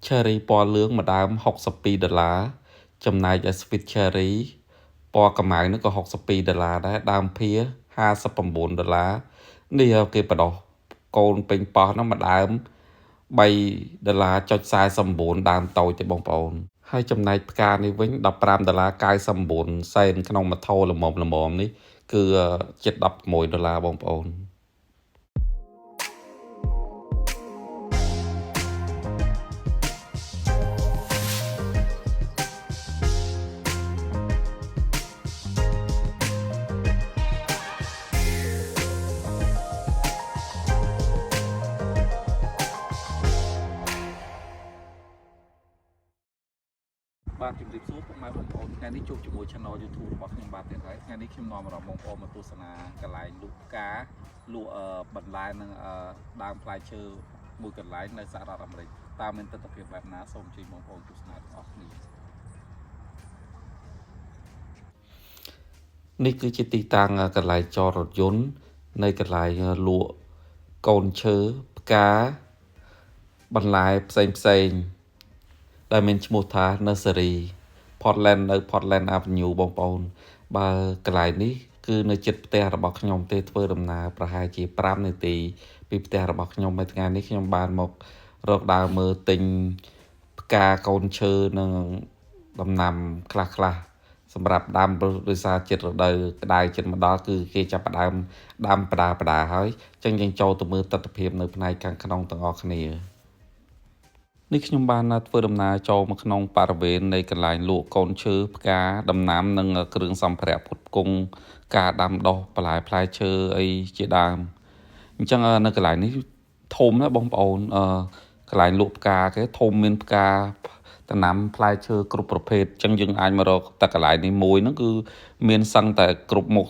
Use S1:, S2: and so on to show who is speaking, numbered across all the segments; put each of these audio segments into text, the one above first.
S1: cherry ពណ៌លឿងម្ដើម$62ចំណាយឲ្យ sweet cherry ពណ៌កម្ៅនោះក៏$62ដែរដើមភា$59នេះគេបដោះកូនពេញប៉ោះនោះម្ដើម$3.49ដើមតូចទេបងប្អូនហើយចំណែកផ្កានេះវិញ$15.99ក្នុងមួយថោល្មមនេះគឺជិត$16បងប្អូនបាទជំរាបសួរពុកម៉ែបងប្អូនថ្ងៃនេះជួបជាមួយ Channel YouTube របស់ខ្ញុំបាទទៀតហើយថ្ងៃនេះខ្ញុំនាំអារម្មណ៍បងប្អូនមកទស្សនាកន្លែងលក់ផ្កាលក់បន្លែនិងដើមផ្លែឈើមួយកន្លែងនៅសហរដ្ឋអាមេរិកតើមានទស្សនវិជ្ជាបែបណាសូមជួយបងប្អូនទស្សនាទាំងអស់គ្នានេះគឺជាទីតាំងកន្លែងចតរថយន្តនៅកន្លែងលក់កូនឈើផ្កាបន្លែផ្សេងដែលមានឈ្មោះថា Nursery Portland នៅ Portland Avenue បងប្អូនបើកន្លែងនេះគឺនៅជិតផ្ទះរបស់ខ្ញុំទេធ្វើដំណើរប្រហែលជា5នាទីពីផ្ទះរបស់ខ្ញុំហើយថ្ងៃនេះខ្ញុំបានមករកដើរមើលទិញផ្កាកូនឈើនិងដំណាំខ្លះសម្រាប់ដាំដោយសារចិត្តរដូវក្តៅចិត្តមកដល់គឺគេចាប់ផ្ដើមដាំផ្ដាហើយអញ្ចឹងយើងចូលទៅមើលទស្សនវិជ្ជានៅផ្នែកខាងក្នុងទាំងអស់គ្នានេះខ្ញុំបានធ្វើដំណើរចូលមកក្នុងបរិវេណនៃកន្លែងលក់កូនឈើផ្កាដំណាំនិងគ្រឿងសម្ភារៈផ្គត់ផ្គង់ការដាំដុះបន្លែផ្លែឈើអីជាដើមអញ្ចឹងនៅកន្លែងនេះធំណាបងប្អូនកន្លែងលក់ផ្កាគេធំមានផ្កាដំណាំផ្លែឈើគ្រប់ប្រភេទអញ្ចឹងយើងអាចមករកតែកន្លែងនេះមួយហ្នឹងគឺមានសឹងតែគ្រប់មុខ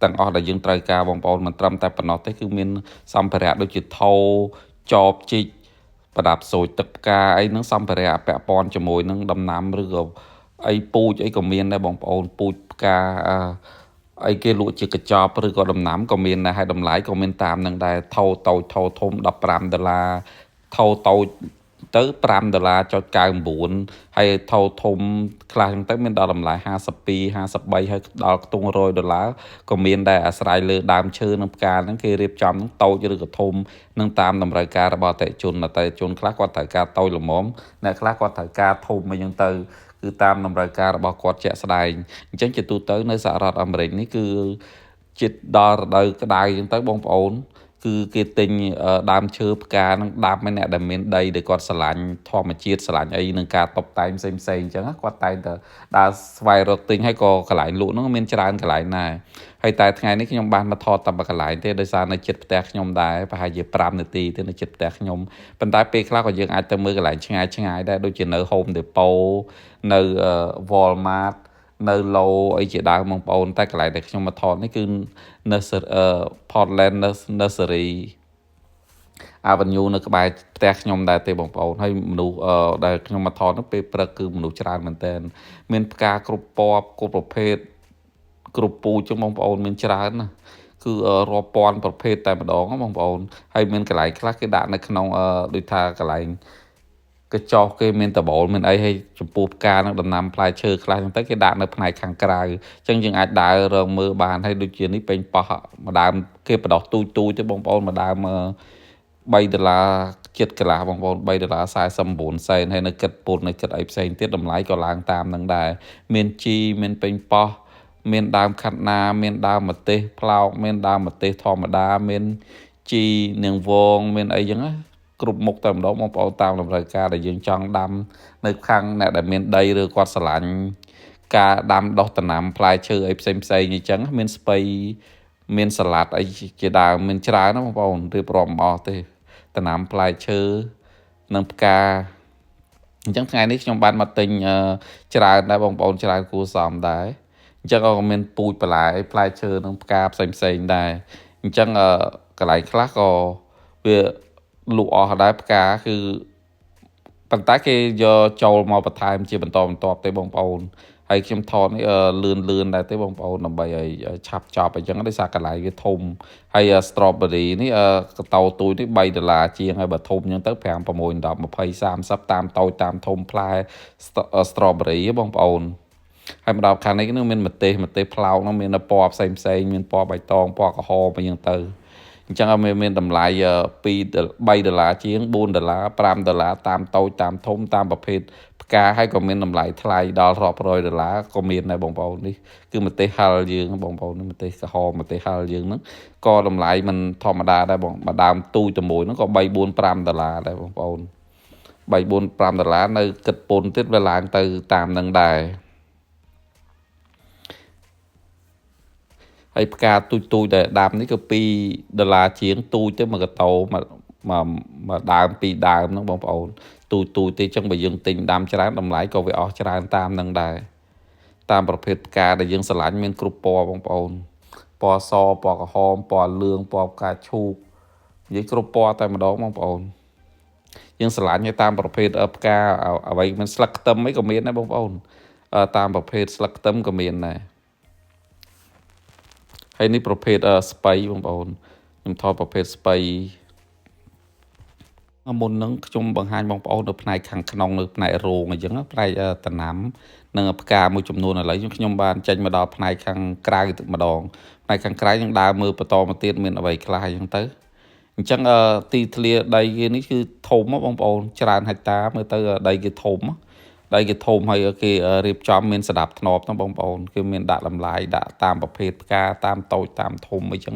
S1: ទាំងអស់ដែលយើងត្រូវការបងប្អូនមិនត្រឹមតែប៉ុណ្ណោះទេគឺមានសម្ភារៈដូចជាថោចបជីកប្រដាប់សូចទឹកផ្កាអីហ្នឹងសម្ភារៈពាក់ព័ន្ធជាមួយនឹងដំណាំឬក៏អីពូជអីក៏មានដែរបងប្អូនពូជផ្កាអីគេលក់ជាកញ្ចប់ឬក៏ដំណាំក៏មានដែរហើយតម្លៃក៏មានតាមនឹងដែរថោតូចថោធំ$15ថោតូចទៅ$5.99ហើយថោធំខ្លះហ្នឹងទៅមានដល់តម្លៃ52 53ហើយដល់ខ្ទង់$100ក៏មានដែរអាស្រ័យលើដើមឈើនិងផ្កាហ្នឹងគេរៀបចំតូចឬក៏ធំនឹងតាមតម្រូវការរបស់អតិថិជនខ្លះគាត់ត្រូវការតូចល្មមអ្នកខ្លះគាត់ត្រូវការធំអីចឹងទៅគឺតាមតម្រូវការរបស់គាត់ជាក់ស្ដែងអញ្ចឹងជាទូទៅនៅសហរដ្ឋអាមេរិកនេះគឺជិតដល់រដូវក្តៅចឹងទៅបងប្អូនគឺគេទិញដើមឈើផ្កានឹងដាំឲ្យអ្នកដែលមានដីដែលគាត់ស្រឡាញ់ធម្មជាតិស្រឡាញ់អីនឹងការតុបតែងផ្សេងអញ្ចឹងគាត់តែងតែដើរស្វែងរកទិញហើយកន្លែងលក់ហ្នឹងមានច្រើនកន្លែងណាហើយតែថ្ងៃនេះខ្ញុំបានមកថតតែមួយកន្លែងទេដោយសារនៅជិតផ្ទះខ្ញុំដែរប្រហែលជា5នាទីទេនៅជិតផ្ទះខ្ញុំប៉ុន្តែពេលខ្លះក៏យើងអាចទៅមើលកន្លែងឆ្ងាយដែរដូចជានៅ Home Depot នៅ Walmart នៅឡូអីជាដើមបងប្អូនតែកន្លែងដែលខ្ញុំមកថតនេះគឺ Portland Nursery Avenue នៅក្បែរផ្ទះខ្ញុំដែរទេបងប្អូនហើយមនុស្សដែលខ្ញុំមកថតនោះពេលព្រឹកគឺមនុស្សច្រើនមែនតើមានផ្កាគ្រប់ពណ៌គ្រប់ប្រភេទគ្រប់ពូជចឹងបងប្អូនមានច្រើនណាគឺរាប់ពាន់ប្រភេទតែម្ដងបងប្អូនហើយមានកន្លែងខ្លះគេដាក់នៅក្នុងដូចថាកន្លែងកញ្ចោះគេមានតបលមានអីហើយចំពោះផ្កានឹងដំណាំផ្លែឈើខ្លះហ្នឹងទៅគេដាក់នៅផ្នែកខាងក្រៅអញ្ចឹងយើងអាចដើររកមើលបានហើយដូចជានេះពេញប៉ោះម្ដើមគេបដោះទូចទេបងប្អូនម្ដើម$3ចិត្តកន្លះបងប្អូន$3.49ហើយនៅគិតពុននៅគិតអីផ្សេងទៀតតម្លៃក៏ឡើងតាមនឹងដែរមានជីមានពេញប៉ោះមានដើមខាត់ណាមានដើមម្ទេសផ្លោកមានដើមម្ទេសធម្មតាមានជីនាងវងមានអីចឹងណាគ្រប់មុខតែម្ដងបងប្អូនតាមតម្រូវការដែលយើងចង់ដាំនៅខាងអ្នកដែលមានដីឬគាត់ស្រឡាញ់ការដាំដុះដំណាំផ្លែឈើអីផ្សេងអញ្ចឹងមានស្ពៃមានសាឡាត់អីជាដើមមានច្រើនណាបងប្អូនរៀបរាប់មិនអស់ទេដំណាំផ្លែឈើនិងផ្កាអញ្ចឹងថ្ងៃនេះខ្ញុំបានមកទិញច្រើនដែរបងប្អូនច្រើនគួរសមដែរអញ្ចឹងក៏មានពូជបន្លែផ្លែឈើនិងផ្កាផ្សេងដែរអញ្ចឹងកន្លែងខ្លះក៏វាលក់អស់ដែរផ្កាគឺប៉ុន្តែគេយកចូលមកបន្ថែមជាបន្តបន្ទាប់ទេបងប្អូន ហើយខ្ញុំថតនេះលឿនដែរទេបងប្អូនដើម្បីឲ្យឆាប់ចប់អញ្ចឹងដោយសារកន្លែងវាធំហើយ strawberry នេះកតោទូចនេះ$3ជាងហើយបើធំអញ្ចឹងទៅ5 6 10 20 30តាមតូចតាមធំផ្លែ strawberry បងប្អូនហើយមកដល់ខាងនេះនឹងមានម្ទេសផ្លោកនោះមានពណ៌ផ្សេងមានពណ៌បៃតងពណ៌ក្រហមអញ្ចឹងទៅអញ្ចឹងមានតម្លៃ$3ជាង$4 $5តាមតូចតាមធំតាមប្រភេទផ្កាហើយក៏មានតម្លៃថ្លៃដល់រាប់រយ$ក៏មានដែរបងប្អូននេះគឺម្ទេសហិលយើងបងប្អូននេះម្ទេសក្រហមម្ទេសហិលយើងហ្នឹងក៏តម្លៃមិនធម្មតាដែរបងមួយដើមទូចតែមួយហ្នឹងក៏3 4 $5ដែរបងប្អូន3 4 $5នៅគិតពន្ធទៀតវាឡើងទៅតាមនឹងដែរហើយផ្កាទូចដែលដាំនេះក៏$2ជាងទូចទៅមួយកតោមកដើម2ដើមហ្នឹងបងប្អូនទូចទេចឹងបើយើងទិញដាំច្រើនតម្លៃក៏វាអស់ច្រើនតាមនឹងដែរតាមប្រភេទផ្កាដែលយើងស្រឡាញ់មានគ្រប់ពណ៌បងប្អូនពណ៌សពណ៌ក្រហមពណ៌លឿងពណ៌ផ្កាឈូកនិយាយគ្រប់ពណ៌តែម្ដងបងប្អូនយើងស្រឡាញ់តាមប្រភេទផ្កាអ្វីមិនស្លឹកខ្ទឹមអីក៏មានដែរបងប្អូនតាមប្រភេទស្លឹកខ្ទឹមក៏មានដែរហើយនេះប្រភេទស្ពៃបងប្អូនខ្ញុំថតប្រភេទស្ពៃមុនហ្នឹងខ្ញុំបង្ហាញបងប្អូននៅផ្នែកខាងក្នុងនៅផ្នែករោងអញ្ចឹងផ្នែកតំណាំនិងផ្កាមួយចំនួនឥឡូវខ្ញុំបានចេញមកដល់ផ្នែកខាងក្រៅទឹកម្ដងផ្នែកខាងក្រៅយើងដើរមើលបន្តមកទៀតមានអ្វីខ្លះអញ្ចឹងទៅអញ្ចឹងទីធ្លាដីគេនេះគឺធំបងប្អូនច្រើនហិកតាមើលទៅដីគេធំហើយគេរៀបចំមានស្ដាប់ធ្នាប់ហ្នឹងបងប្អូនគឺមានដាក់តម្លៃដាក់តាមប្រភេទផ្កាតាមតូចតាមធំអីចឹង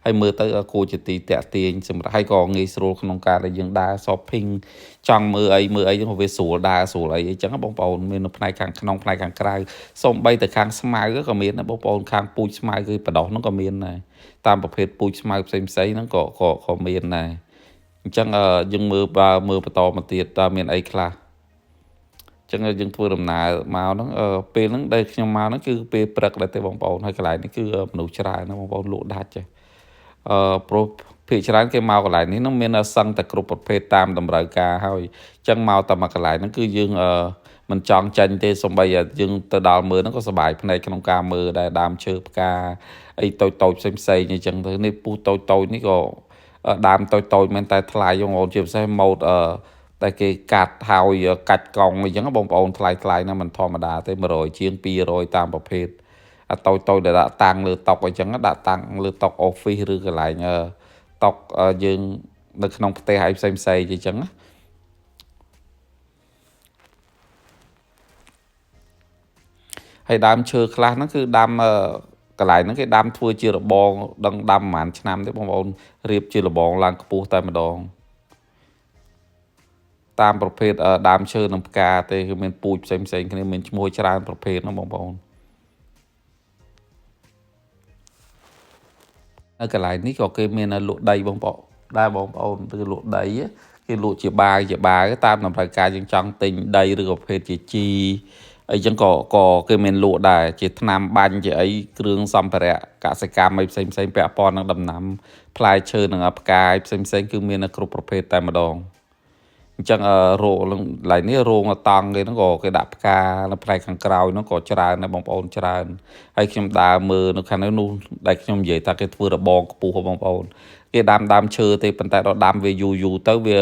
S1: ហើយមើលទៅគួរជាទីតាក់ទាញសម្រាប់ហើយក៏ងាយស្រួលក្នុងការដែលយើងដើរ shopping ចង់មើលអីហ្នឹងវាស្រួលដើរស្រួលអីចឹងបងប្អូនមាននៅផ្នែកខាងក្នុងផ្នែកខាងក្រៅសូម្បីតែខាងស្មៅក៏មានដែរបងប្អូនខាងពូជស្មៅគឺបដោះហ្នឹងក៏មានដែរតាមប្រភេទពូជស្មៅផ្សេងហ្នឹងក៏មានដែរអញ្ចឹងយើងមើលបន្តមកទៀតតើមានអីខ្លះចឹងយើងធ្វើដំណើរមកហ្នឹងពេលហ្នឹងដែលខ្ញុំមកហ្នឹងគឺពេលព្រឹកដែរទេបងប្អូនហើយកន្លែងនេះគឺមនុស្សច្រើនណាបងប្អូនលក់ដាច់ព្រោះភាគច្រើនគេមកកន្លែងនេះហ្នឹងមានសឹងតែគ្រប់ប្រភេទតាមតម្រូវការហើយចឹងមកតែមកកន្លែងហ្នឹងគឺយើងមិនចង់ចាញ់ទេសំបីយើងទៅដល់មើលហ្នឹងក៏សប្បាយភ្នែកក្នុងការមើលដែរដើមឈើផ្កាអីតូចផ្សេងអញ្ចឹងទៅនេះពូតូចនេះក៏ដើមតូចមែនតែថ្លៃបងប្អូនជាពិសេសម៉ូតតែគេកាត់ហើយកាច់កង់អញ្ចឹងបងប្អូនថ្លៃណាមិនធម្មតាទេ100ជាង200តាមប្រភេទតូចដែលដាក់តាំងលើតុអញ្ចឹងដាក់តាំងលើតុ office ឬកន្លែងតុយើងនៅក្នុងផ្ទះឲ្យផ្សេងអញ្ចឹងហើយដើមឈើខ្លះហ្នឹងគឺដាំកន្លែងហ្នឹងគេដាំធ្វើជារបងដឹងដាំប្រហែលឆ្នាំទេបងប្អូនរៀបជារបងឡើងខ្ពស់តែម្ដងតាមប្រភេទដើមឈើនិងផ្កាទេគឺមានពូជផ្សេងគ្នាមានឈ្មោះច្រើនប្រភេទហ្នឹងបងប្អូននៅកន្លែងនេះក៏គេមានលក់ដីបងប្អូនដែរបងប្អូនគឺលក់ដីគេលក់ជាបាវតាមតម្រូវការយើងចង់ទិញដីឬក៏ប្រភេទជាជីអីចឹងក៏គេមានលក់ដែរជាថ្នាំបាញ់ជាអីគ្រឿងសម្ភារៈកសិកម្មអីផ្សេងពាក់ព័ន្ធនឹងដំណាំផ្លែឈើនិងផ្កាផ្សេងគឺមានគ្រប់ប្រភេទតែម្ដងអញ្ចឹងរោងឡើយនេះរោងតង់គេហ្នឹងក៏គេដាក់ផ្កានៅផ្នែកខាងក្រោយហ្នឹងក៏ច្រើនដែរបងប្អូនច្រើនហើយខ្ញុំដើរមើលនៅខាងនោះដែលខ្ញុំនិយាយថាគេធ្វើរបងខ្ពស់បងប្អូនគេដាំឈើទេប៉ុន្តែដល់ដាំវាយូរទៅវា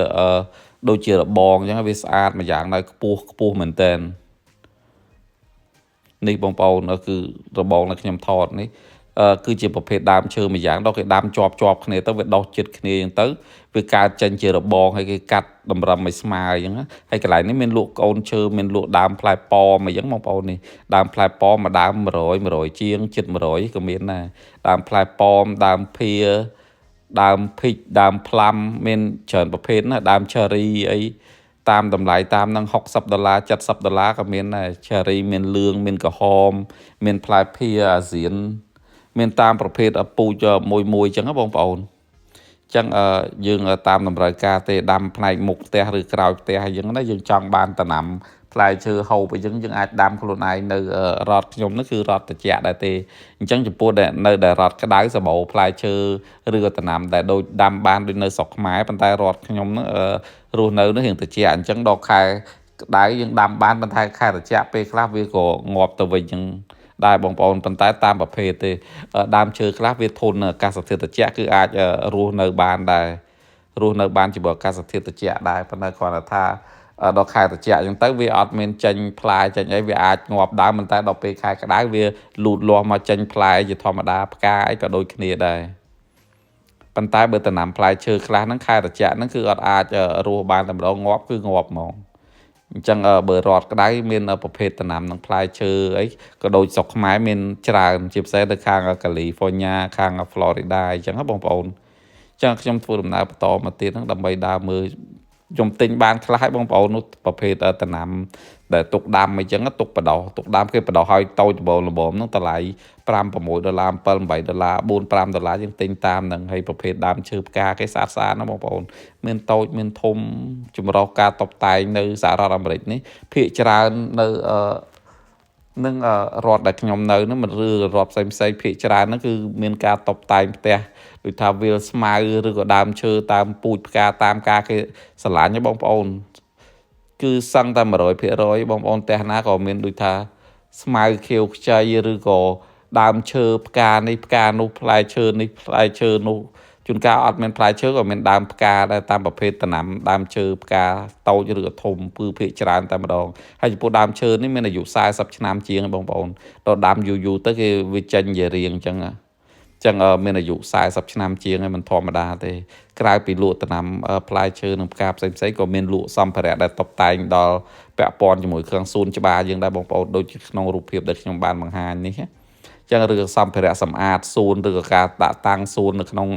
S1: ដូចជារបងអញ្ចឹងវាស្អាតម្យ៉ាងនៅខ្ពស់មែនតើនេះបងប្អូនគឺរបងដែលខ្ញុំថតនេះគឺជាប្រភេទដើមឈើមួយយ៉ាងដល់គេដាំជាប់គ្នាទៅវាដុះចិត្តគ្នាអញ្ចឹងទៅវាកើតចេញជារបងហើយគេកាត់តម្រឹមឲ្យស្មើអញ្ចឹងហើយកន្លែងនេះមានលក់កូនឈើមានលក់ដើមផ្លែប៉មអញ្ចឹងបងប្អូននេះដើមផ្លែប៉មមួយដើម100ជាងជិត100ក៏មានដែរដើមផ្លែប៉មដើមភាដើមភីកដើមផ្លាំមានច្រើនប្រភេទណាដើម cherry អីតាមតម្លៃតាមនឹង$60 $70ក៏មានដែរ cherry មានលឿងមានក្រហមមានផ្លែភាអាស៊ានមានតាមប្រភេទពូជមួយអញ្ចឹងបងប្អូនអញ្ចឹងយើងតាមតម្រូវការទេដាំផ្នែកមុខផ្ទះឬក្រោយផ្ទះអញ្ចឹងណាយើងចង់បានតំណាំផ្លែឈើហូបអញ្ចឹងយើងអាចដាំខ្លួនឯងនៅរ៉តខ្ញុំនោះគឺរ៉តត្រជាក់ដែរទេអញ្ចឹងចំពោះដែលរ៉តក្តៅសបោផ្លែឈើឬក៏តំណាំដែលដូចដាំបានដូចនៅស្រុកខ្មែរប៉ុន្តែរ៉តខ្ញុំនោះរស់នៅរៀងត្រជាក់អញ្ចឹងដល់ខែ ក្តៅយើងដាំបានប៉ុន្តែខែត្រជាក់ពេលខ្លះវាក៏ងាប់ទៅវិញចឹងដែរបងប្អូនប៉ុន្តែតាមប្រភេទទេដើមឈើខ្លះវាធន់នឹងអាកាសធាតុត្រជាក់គឺអាចរស់នៅបានដែររស់នៅបានជាមួយអាកាសធាតុត្រជាក់ដែរប៉ុន្តែគ្រាន់តែថាដល់ខែត្រជាក់អញ្ចឹងទៅវាអត់មានចេញផ្លែចេញអីវាអាចងាប់ដើមប៉ុន្តែដល់ពេលខែក្តៅវាលូតលាស់មកចេញផ្លែជាធម្មតាផ្កាអីក៏ដូចគ្នាដែរប៉ុន្តែបើដំណាំផ្លែឈើខ្លះហ្នឹងខែត្រជាក់ហ្នឹងគឺអត់អាចរស់បានតែម្ដងងាប់គឺងាប់ហ្មងអញ្ចឹងបើរត់ក្តៅមានប្រភេទដំណាំនឹងផ្លែឈើអីក៏ដូចស្រុកខ្មែរមានច្រើនជាពិសេសទៅខាងកាលីហ្វ័រញ៉ាខាងហ្វ្លូរីដាអញ្ចឹងបងប្អូនចឹងខ្ញុំធ្វើដំណើរបន្តមកទៀតហ្នឹងដើម្បីដើរមើលខ្ញុំទិញបានខ្លះឲ្យបងប្អូននោះប្រភេទដំណាំដែលទុកដាំអីចឹងទុកបដោះទុកដាំគេបដោះឲ្យតូចល្មមហ្នឹងតម្លៃ$5-6 $7-8 $4-5យើងទិញតាមហ្នឹងហើយប្រភេទដើមឈើផ្កាគេស្អាតៗណាបងប្អូនមានតូចមានធំចម្រុះការតុបតែងនៅសហរដ្ឋអាមេរិកនេះភាគច្រើននៅនឹងរដ្ឋដែលខ្ញុំនៅហ្នឹងមិនឬរដ្ឋផ្សេងភាគច្រើនហ្នឹងគឺមានការតុបតែងផ្ទះដូចថាវាលស្មៅឬក៏ដើមឈើតាមពូជផ្កាតាមការគេស្រឡាញ់ណាបងប្អូនគឺសឹងតែ100%បងប្អូនផ្ទះណាក៏មានដូចថាស្មៅខៀវខ្ចីឬក៏ដើមឈើផ្កានេះផ្កានោះផ្លែឈើនេះផ្លែឈើនោះជួនកាលអត់មានផ្លែឈើក៏មានដើមផ្កាដែរតាមប្រភេទដំណាំដើមឈើផ្កាតូចឬក៏ធំគឺភាគច្រើនតែម្ដងហើយចំពោះដើមឈើនេះមានអាយុ40ឆ្នាំជាងបងប្អូនដល់ដាំយូរទៅគេវាចេញជារៀងអញ្ចឹងមានអាយុ40ឆ្នាំជាងហើយមិនធម្មតាទេក្រៅពីលក់ដំណាំផ្លែឈើនិងផ្កាផ្សេងៗក៏មានលក់សម្ភារៈដែលតុបតែងដល់ពាក់ព័ន្ធជាមួយគ្រឿងសួនច្បារយើងដែរបងប្អូនដូចក្នុងរូបភាពដែលខ្ញុំបានបង្ហាញនេះចឹងឬសម្ភារៈសម្អាតសួនឬក៏ការដាក់តាំងសួននៅក្នុង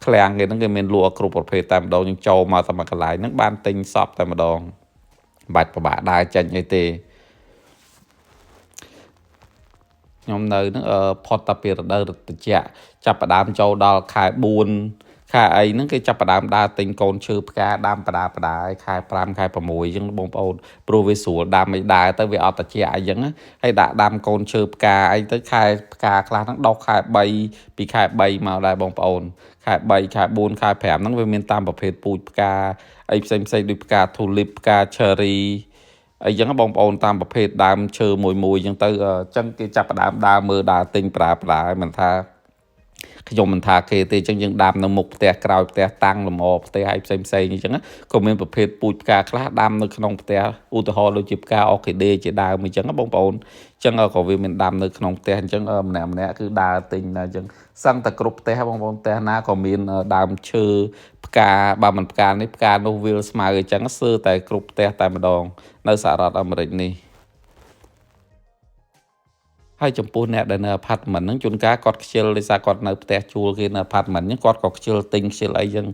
S1: ឃ្លាំងគេហ្នឹងគេមានលក់គ្រប់ប្រភេទតែម្ដងយើងចូលមកតែមួយកន្លែងហ្នឹងបានទិញសពតែម្ដងបាច់ពិបាកដើរចេញអីទេខ្ញុំនៅហ្នឹងផុតតែពីរដូវត្រជាក់ចាប់ផ្ដើមចូលដល់ខែ4ខែអីហ្នឹងគេចាប់ផ្ដើមដើរទិញកូនឈើផ្កាដាំបដាហើយខែ5ខែ6អញ្ចឹងបងប្អូនព្រោះវាស្រួលដាំឲ្យដើរទៅវាអត់ត្រជាក់អីចឹងហើយដាក់ដាំកូនឈើផ្កាអីទៅខែផ្កាខ្លះហ្នឹងដុះខែ3ពីខែ3មកដែរបងប្អូនខែ3ខែ4ខែ5ហ្នឹងវាមានតាមប្រភេទពូជផ្កាអីផ្សេងដូចផ្កាធូលីបផ្កា cherry អីចឹងបងប្អូនតាមប្រភេទដើមឈើមួយចឹងទៅចឹងគេចាប់ផ្ដើមដើរមើលដើរទិញប្រើមិនថាខ្ញុំមិនថាគេទេចឹងយើងដាំនៅមុខផ្ទះក្រោយផ្ទះតាំងលម្អផ្ទះឲ្យផ្សេងអញ្ចឹងក៏មានប្រភេទពូជផ្កាខ្លះដាំនៅក្នុងផ្ទះឧទាហរណ៍ដូចជាផ្កាអ័រគីដេជាដើមអញ្ចឹងបងប្អូនចឹងក៏វាមានដាំនៅក្នុងផ្ទះអញ្ចឹងម្នាក់គឺដើរទិញណាអញ្ចឹងសឹងតែគ្រប់ផ្ទះបងប្អូនផ្ទះណាក៏មានដើមឈើផ្កាបើមិនផ្កានេះផ្កានោះវាលស្មៅអញ្ចឹងសើតែគ្រប់ផ្ទះតែម្ដងនៅសហរដ្ឋអាមេរិកនេះហើយចំពោះអ្នកដែលនៅអាផាតមិនហ្នឹងជួនកាលគាត់ខ្ជិលដោយសារគាត់នៅផ្ទះជួលគេនៅអាផាតមិនហ្នឹងគាត់ក៏ខ្ជិលទិញខ្ជិលអីចឹង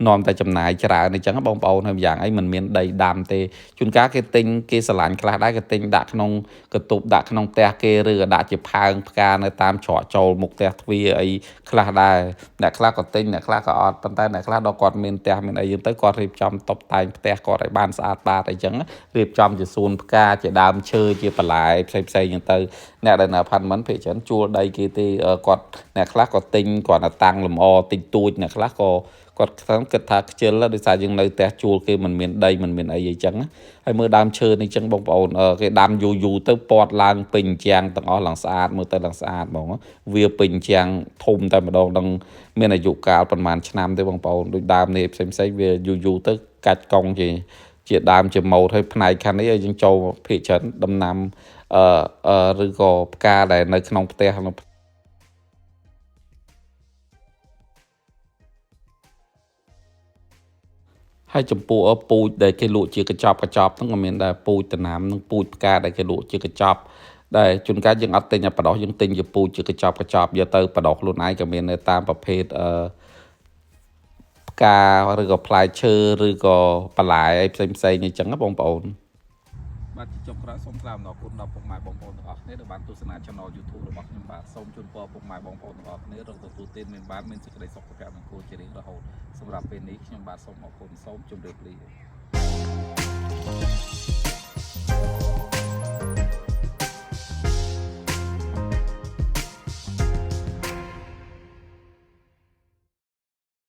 S1: នាំតែចំណាយច្រើនអញ្ចឹងបងប្អូនហើយយ៉ាងអីមិនមានដីដាំទេជួនកាលគេទិញគេស្រឡាញ់ខ្លះដែរគេទិញដាក់ក្នុងកន្ទប់ដាក់ក្នុងផ្ទះគេឬក៏ដាក់ជាផើងផ្កានៅតាមច្រកចូលមុខផ្ទះទ្វារអីខ្លះដែរអ្នកខ្លះក៏ទិញអ្នកខ្លះក៏អត់ប៉ុន្តែអ្នកខ្លះដល់គាត់មានផ្ទះមានអីចឹងទៅគាត់រៀបចំតុបតែងផ្ទះគាត់ឲ្យបានស្អាតបាតអីចឹងរៀបចំជាសួនផ្កាជាដើមឈើជាបន្លែផ្សេងចឹងទៅអ្នកដែលនៅអាផាតមិនភាគច្រើនជួលដីគេទេគាត់អ្នកខ្លះក៏ទិញគាត់ទៅតាំងលម្អតិចតួចអ្នកខ្លះក៏គាត់គិតថាខ្ជិលដោយសារយើងនៅផ្ទះជួលគេមិនមានដីមិនមានអីអីចឹងហើយមើលដើមឈើនេះចឹងបងប្អូនគេដាំយូរទៅពណ៌ឡើងពេញជាងទាំងអស់ឡើងស្អាតមើលទៅឡើងស្អាតហ្មងវាពេញជាងធំតែម្ដងនឹងមានអាយុកាលប្រហែលឆ្នាំទេបងប្អូនដូចដើមនេះផ្សេងវាយូរទៅកាច់កង់ជាដើមជាម៉ូតហើយផ្នែកខាងនេះយើងចូលភាគច្រើនដំណាំឬក៏ផ្កាដែលនៅក្នុងផ្ទះហើយចំពោះពូជដែលគេលក់ជាកញ្ចប់ហ្នឹងក៏មានដែរពូជដំណាំនិងពូជផ្កាដែលគេលក់ជាកញ្ចប់ដែលជួនកាលយើងអត់ទិញតែបដោះយើងទិញជាពូជជាកញ្ចប់យកទៅបដោះខ្លួនឯងក៏មាននៅតាមប្រភេទផ្កាឬក៏ផ្លែឈើឬក៏បន្លែអីផ្សេងអញ្ចឹងណាបងប្អូនបាទជាចុងក្រោយសូមថ្លែងអំណរគុណដល់ពុកម៉ែបងប្អូនទាំងអស់គ្នាដែលបានទស្សនា Channel YouTube របស់ខ្ញុំបាទសូមជូនពរពុកម៉ែបងប្អូនទាំងអស់គ្នារកទទួលទានមានសេចក្តីសុខភាពនិងគូជារៀងរហូតសម្រាប់ពេលនេះខ្ញុំបាទសូមអរគុណសូមជម្រាបលា